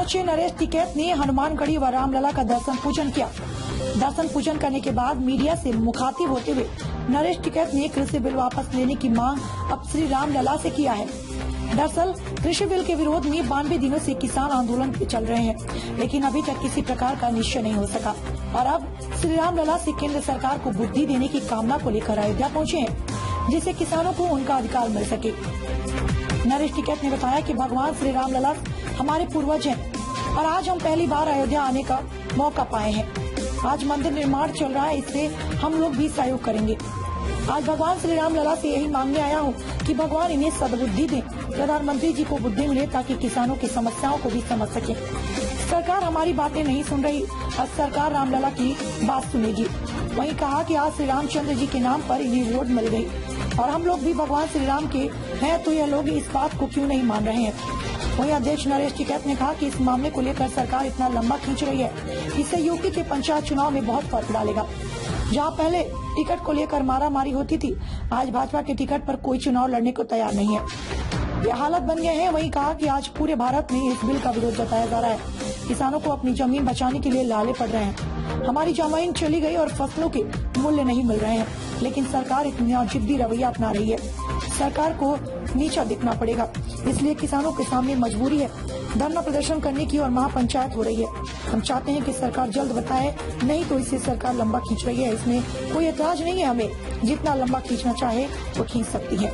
पहुंचे नरेश टिकैत ने हनुमानगढ़ी व रामलला का दर्शन पूजन किया। दर्शन पूजन करने के बाद मीडिया से मुखातिब होते हुए नरेश टिकैत ने कृषि बिल वापस लेने की मांग अब श्री रामलला से किया है। दरअसल कृषि बिल के विरोध में 92 दिनों से किसान आंदोलन पे चल रहे हैं, लेकिन अभी तक किसी प्रकार का निश्चय नहीं हो सका और अब श्री रामलला से केंद्र सरकार को बुद्धि देने की कामना को लेकर अयोध्या पहुंचे हैं, जिससे किसानों को उनका अधिकार मिल सके। नरेश टिकैत ने बताया कि भगवान श्री रामलला हमारे पूर्वज हैं और आज हम पहली बार अयोध्या आने का मौका पाए हैं। आज मंदिर निर्माण चल रहा है, इससे हम लोग भी सहयोग करेंगे। आज भगवान श्री रामलला से यही मांगने आया हूँ कि भगवान इन्हें सद्बुद्धि दें, प्रधानमंत्री जी को बुद्धि मिले ताकि किसानों की समस्याओं को भी समझ सके। सरकार हमारी बातें नहीं सुन रही, अब सरकार रामलला की बात सुनेगी। वहीं कहा कि आज श्री रामचंद्र जी के नाम पर इन्हें वोट मिल गई और हम लोग भी भगवान श्री राम के हैं, तो यह लोग इस बात को क्यों नहीं मान रहे हैं। वहीं अध्यक्ष नरेश टिकैत ने कहा कि इस मामले को लेकर सरकार इतना लंबा खींच रही है, इससे यूपी के पंचायत चुनाव में बहुत फर्क डालेगा। जहां पहले टिकट को लेकर मारामारी होती थी, आज भाजपा के टिकट पर कोई चुनाव लड़ने को तैयार नहीं है। ये हालत बन गए हैं। वहीं कहा कि आज पूरे भारत में इस बिल का विरोध जताया जा रहा है। किसानों को अपनी जमीन बचाने के लिए लाले पड़ रहे हैं। हमारी जमीन चली गई और फसलों के मूल्य नहीं मिल रहे हैं, लेकिन सरकार इतना जिद्दी रवैया अपना रही है। सरकार को नीचा दिखना पड़ेगा, इसलिए किसानों के सामने मजबूरी है धरना प्रदर्शन करने की और महापंचायत हो रही है। हम चाहते हैं कि सरकार जल्द बताए, नहीं तो इससे सरकार लंबा खींच रही है। इसमें कोई ऐतराज नहीं है, हमें जितना लंबा खींचना चाहे वो खींच सकती है।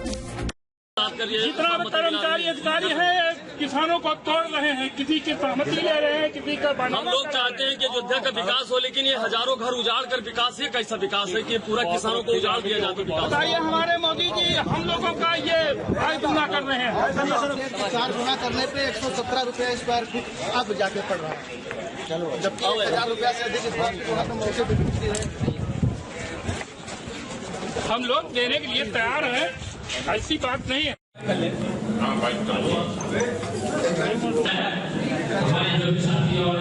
जितना कर्मचारी अधिकारी है किसानों को तोड़ रहे हैं, किसी की सहमति ले रहे हैं, किसी का हम लोग चाहते हैं कि अयोध्या का विकास हो, लेकिन ये हजारों घर उजाड़ कर विकास, ये कैसा विकास है कि पूरा किसानों को उजाड़ दिया जाता है। बताइए हमारे मोदी जी हम लोगों का ये आय दुगना कर रहे हैं। 4 गुना करने पे 117 रुपया स्क्वायर फीट अब जाके पड़ रहा है, जबकि 1000 रुपया से अधिक तो मौके पे बिकती है। हम लोग देने के लिए तैयार हैं, ऐसी बात नहीं है। हमारे जो भी साथी और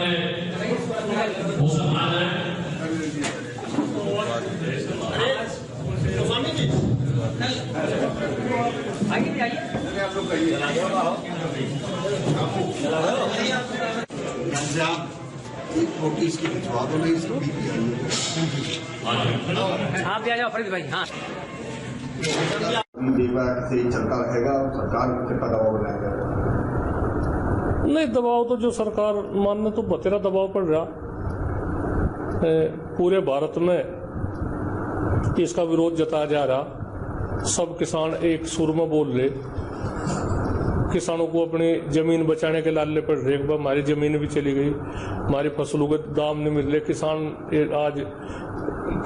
वो सब आ रहे हैं। एक रोटी इसकी भिजवा दो, नहीं इसको बीपी आप आ जाओ फरीद भाई। हाँ सही चलता रहेगा, सरकार कितना दबाव बनाएगा? नहीं, दबाव तो जो सरकार मानने तो बतेरा दबाव पड़ रहा पूरे भारत में, इसका विरोध जताया जा रहा। सब किसान एक सुर में बोल रहे, किसानों को अपनी जमीन बचाने के लाले पड़ रहे। एक बार हमारी जमीन भी चली गई, हमारी फसलों के दाम नहीं मिल रहे। किसान आज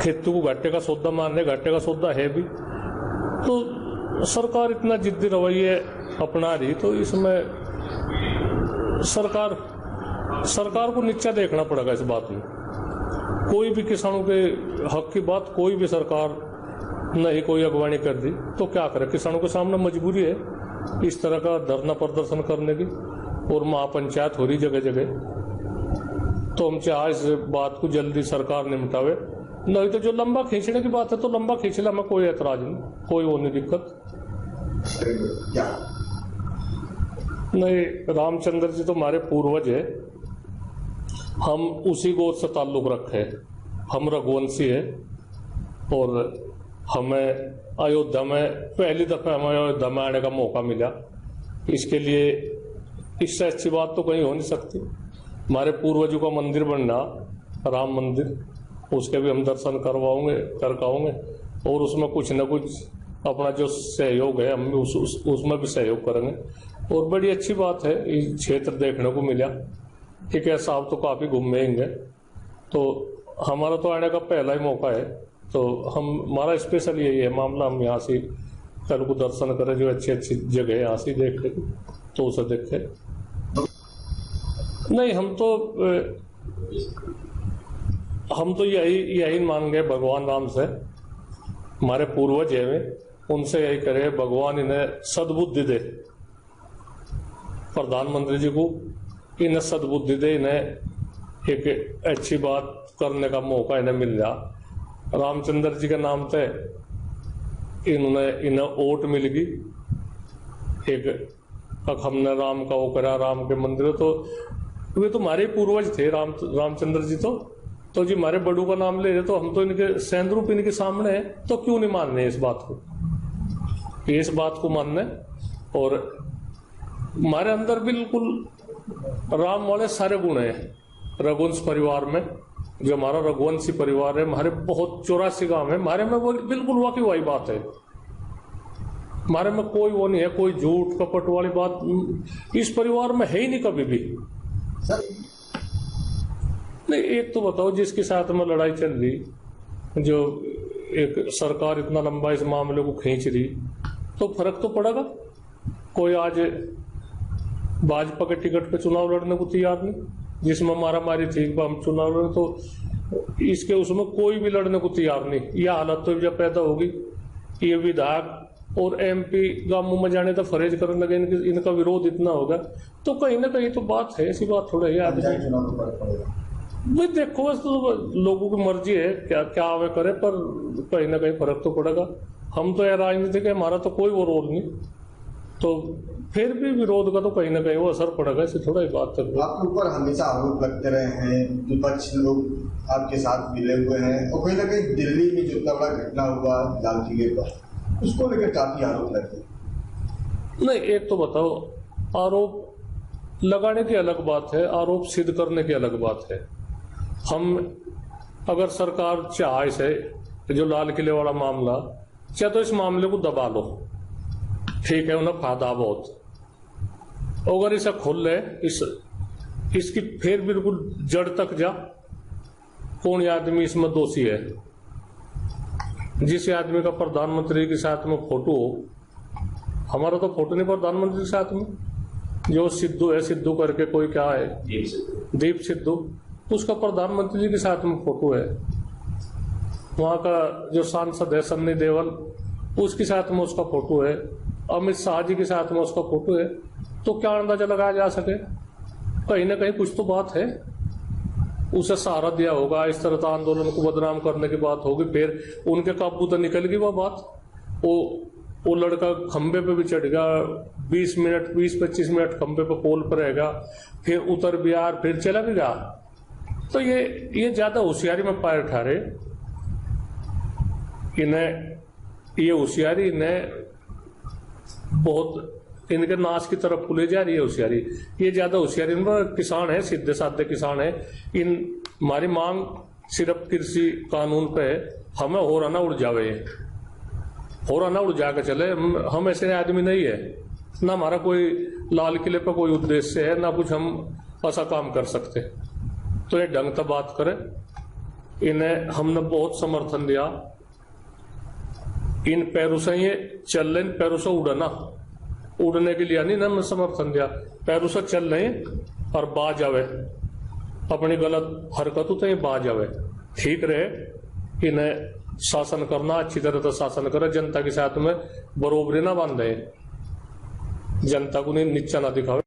खेती को घाटे का सौदा मान रहे, घाटे का सौदा है भी। तो सरकार इतना जिद्दी रवैये अपना रही, तो इसमें सरकार को नीचा देखना पड़ेगा इस बात में। कोई भी किसानों के हक की बात कोई भी सरकार नहीं कोई अगवानी कर दी तो क्या करे। किसानों के सामने मजबूरी है इस तरह का धरना प्रदर्शन करने की, और महापंचायत हो रही जगह जगह। तो हम चाहे इस बात को जल्दी सरकार निपटावे, नहीं तो जो लंबा खींचने की बात है तो लंबा खींचने में कोई ऐतराज नहीं, कोई वो नहीं दिक्कत नहीं। रामचंद्र जी तो हमारे पूर्वज है, हम उसी गोद से ताल्लुक रखे, हम रघुवंशी है। और हमें अयोध्या में पहली दफा हमें अयोध्या में आने का मौका मिला, इसके लिए इससे अच्छी बात तो कहीं हो नहीं सकती। हमारे पूर्वजों का मंदिर बनना, राम मंदिर, उसके भी हम दर्शन करवाओगे और उसमें कुछ न कुछ अपना जो सहयोग है हम उसमें भी सहयोग करेंगे। और बड़ी अच्छी बात है इस क्षेत्र देखने को मिला। ठीक है, साहब तो काफी घूमेंगे, तो हमारा तो आने का पहला ही मौका है, तो हमारा स्पेशल यही है मामला। हम यहाँ से कल को दर्शन करें, जो अच्छी अच्छी जगह है यहाँ से देख ले तो उसे देखे। नहीं, हम तो यही मान गए भगवान राम से, हमारे पूर्वज है वे, उनसे यही करे भगवान इन्हें सद्बुद्धि दे, प्रधानमंत्री जी को इन्हें सद्बुद्धि दे, इन्हें एक अच्छी बात करने का मौका इन्हें मिल रहा। रामचंद्र जी के नाम से इन्हें वोट मिल गई। एक हमने राम का वो करा, राम के मंदिर, तो वे तो हमारे पूर्वज थे रामचंद्र जी। तो जी हमारे बड़ों का नाम ले रहे, तो हम तो इनके सेंद्रूप इनके सामने है, तो क्यों नहीं मान रहे इस बात को, इस बात को मानने। और हमारे अंदर बिल्कुल राम वाले सारे गुण हैं। रघुवंश परिवार में जो हमारा रघुवंशी परिवार है, हमारे बहुत 84 गांव है, हमारे में वो बिल्कुल वाकई वही बात है। हमारे में कोई वो नहीं है, कोई झूठ कपट वाली बात इस परिवार में है ही नहीं कभी भी। नहीं, एक तो बताओ, जिसके साथ में लड़ाई चल रही, जो एक सरकार इतना लंबा इस मामले को खींच रही, तो फर्क तो पड़ेगा। कोई आज भाजपा के टिकट पे चुनाव लड़ने को तैयार नहीं, जिसमें मारामारी थी, हम चुनाव लड़े, तो इसके उसमें कोई भी लड़ने को तैयार नहीं। यह हालत तो जब पैदा होगी, ये विधायक और एमपी गांवों में जाने तो फरेज करने लगे, इनका विरोध इतना होगा, तो कहीं ना कहीं तो बात है, ऐसी बात थोड़ा है। भाई देखो, बस तो लोगों की मर्जी है, क्या क्या वे करे, पर कहीं ना कहीं फर्क तो पड़ेगा। हम तो यार राजनीति है, हमारा तो कोई वो रोल नहीं, तो फिर भी विरोध का तो कहीं ना कहीं वो असर पड़ेगा, इससे थोड़ा ही बात कर। आपके ऊपर हमेशा आरोप लगते रहे हैं, विपक्ष लोग आपके साथ मिले हुए हैं, और कहीं ना कहीं दिल्ली में जो बड़ा घटना हुआ लाल किले पर, उसको लेकर काफी आरोप लगते हैं। नहीं, एक तो बताओ, आरोप लगाने की अलग बात है, आरोप सिद्ध करने की अलग बात है। हम अगर सरकार चाहे इसे, जो लाल किले वाला मामला, चाहे तो इस मामले को दबा लो, ठीक है, उन्हें फायदा बहुत। अगर इसे खोल ले, इसकी फिर बिल्कुल जड़ तक जा, कौन आदमी इसमें दोषी है। जिस आदमी का प्रधानमंत्री के साथ में फोटो हो, हमारा तो फोटो नहीं प्रधानमंत्री के साथ में, जो सिद्धू है, सिद्धू करके कोई क्या है, दीप सिद्धू, उसका प्रधानमंत्री जी के साथ में फोटो है। वहां का जो सांसद है सन्नी देवल, उसके साथ में उसका फोटो है। अमित शाह जी के साथ में उसका फोटो है। तो क्या अंदाजा लगाया जा सके, कहीं ना कहीं कुछ तो बात है, उसे सहारा दिया होगा, इस तरह का आंदोलन को बदनाम करने की बात होगी, फिर उनके काबू तो निकल गई वह बात। वो लड़का खंबे पे भी चढ़ गया, 20-25 मिनट खंबे पे पोल पर रहेगा, फिर उतर भी यार, फिर चला भी गया। तो ये ज्यादा होशियारी में पैर ठहरे, इन्हें ये होशियारी इन्हें बहुत इनके नाश की तरफ ले जा रही है होशियारी। ये ज्यादा होशियारी, किसान है, सीधे साधे किसान है। इन हमारी मांग सिर्फ कृषि कानून पे है, हमें हो रहा ना उड़ जावे, हो रहा ना उड़ जाकर चले। हम ऐसे आदमी नहीं है, ना हमारा कोई लाल किले पर कोई उद्देश्य है, ना कुछ हम ऐसा काम कर सकते। तो ये ढंग से बात करे, इन्हें हमने बहुत समर्थन दिया। इन पैरों से ये चल रहे, पैरों से उड़ना, उड़ने के लिए नहीं हमने समर्थन दिया, पैरों से चल रहे और बाज आवे, अपनी गलत हरकतों से बाज आवे, ठीक रहे। इन्हें शासन करना, अच्छी तरह से शासन करे, जनता के साथ में बरोबरी ना बांधे, जनता को नीचा ना दिखावे।